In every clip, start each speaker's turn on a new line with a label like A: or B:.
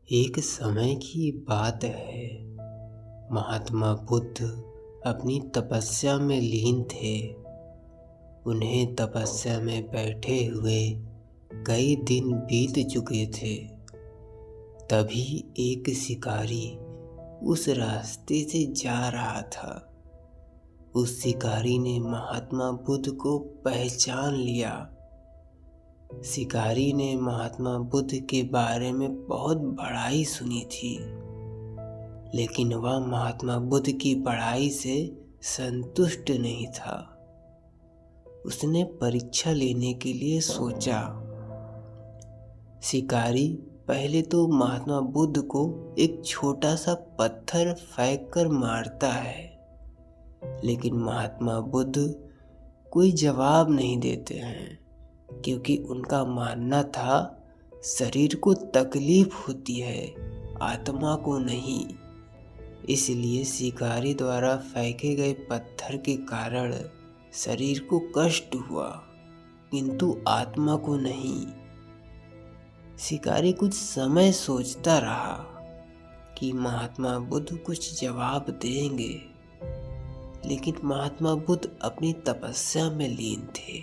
A: एक समय की बात है। महात्मा बुद्ध अपनी तपस्या में लीन थे। उन्हें तपस्या में बैठे हुए कई दिन बीत चुके थे। तभी एक शिकारी उस रास्ते से जा रहा था। उस शिकारी ने महात्मा बुद्ध को पहचान लिया। शिकारी ने महात्मा बुद्ध के बारे में बहुत बड़ाई सुनी थी, लेकिन वह महात्मा बुद्ध की बड़ाई से संतुष्ट नहीं था। उसने परीक्षा लेने के लिए सोचा। शिकारी पहले तो महात्मा बुद्ध को एक छोटा सा पत्थर फेंक कर मारता है, लेकिन महात्मा बुद्ध कोई जवाब नहीं देते हैं, क्योंकि उनका मानना था शरीर को तकलीफ होती है, आत्मा को नहीं। इसलिए शिकारी द्वारा फेंके गए पत्थर के कारण शरीर को कष्ट हुआ, किंतु आत्मा को नहीं। शिकारी कुछ समय सोचता रहा कि महात्मा बुद्ध कुछ जवाब देंगे, लेकिन महात्मा बुद्ध अपनी तपस्या में लीन थे।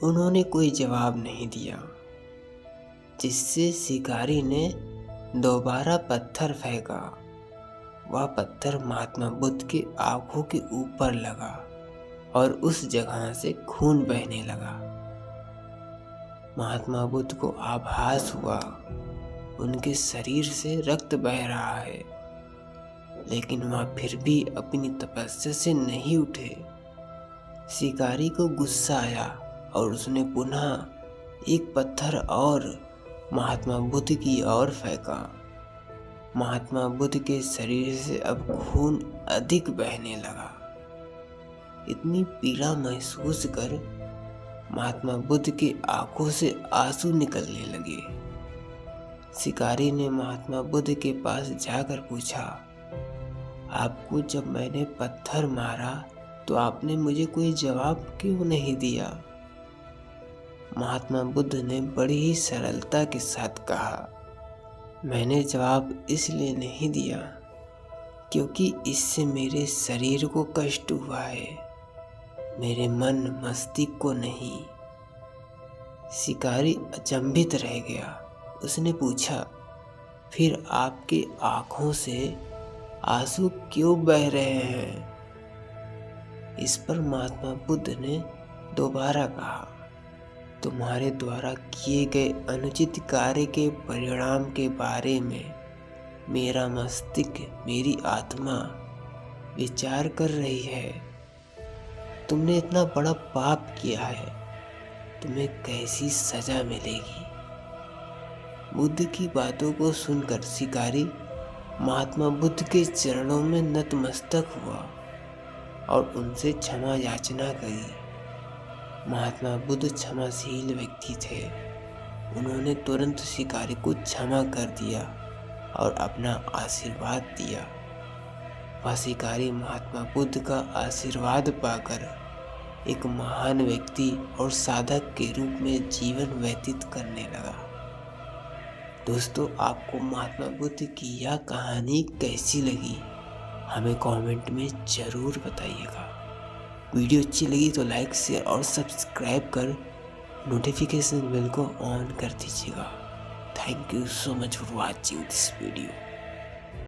A: उन्होंने कोई जवाब नहीं दिया, जिससे शिकारी ने दोबारा पत्थर फेंका। वह पत्थर महात्मा बुद्ध के आंखों के ऊपर लगा और उस जगह से खून बहने लगा। महात्मा बुद्ध को आभास हुआ उनके शरीर से रक्त बह रहा है, लेकिन वह फिर भी अपनी तपस्या से नहीं उठे। शिकारी को गुस्सा आया और उसने पुनः एक पत्थर और महात्मा बुद्ध की ओर फेंका। महात्मा बुद्ध के शरीर से अब खून अधिक बहने लगा। इतनी पीड़ा महसूस कर महात्मा बुद्ध की आंखों से आंसू निकलने लगे। शिकारी ने महात्मा बुद्ध के पास जाकर पूछा, आपको जब मैंने पत्थर मारा तो आपने मुझे कोई जवाब क्यों नहीं दिया? महात्मा बुद्ध ने बड़ी ही सरलता के साथ कहा, मैंने जवाब इसलिए नहीं दिया क्योंकि इससे मेरे शरीर को कष्ट हुआ है, मेरे मन मस्तिष्क को नहीं। शिकारी अचंभित रह गया। उसने पूछा, फिर आपके आंखों से आंसू क्यों बह रहे हैं? इस पर महात्मा बुद्ध ने दोबारा कहा, तुम्हारे द्वारा किए गए अनुचित कार्य के परिणाम के बारे में मेरा मस्तिष्क, मेरी आत्मा विचार कर रही है। तुमने इतना बड़ा पाप किया है, तुम्हें कैसी सजा मिलेगी? बुद्ध की बातों को सुनकर शिकारी महात्मा बुद्ध के चरणों में नतमस्तक हुआ और उनसे क्षमा याचना करी। महात्मा बुद्ध क्षमाशील व्यक्ति थे। उन्होंने तुरंत शिकारी को क्षमा कर दिया और अपना आशीर्वाद दिया। वह शिकारी महात्मा बुद्ध का आशीर्वाद पाकर एक महान व्यक्ति और साधक के रूप में जीवन व्यतीत करने लगा। दोस्तों, आपको महात्मा बुद्ध की यह कहानी कैसी लगी, हमें कमेंट में ज़रूर बताइएगा। वीडियो अच्छी लगी तो लाइक, शेयर और सब्सक्राइब कर नोटिफिकेशन बेल को ऑन कर दीजिएगा। Thank you so much for watching this video.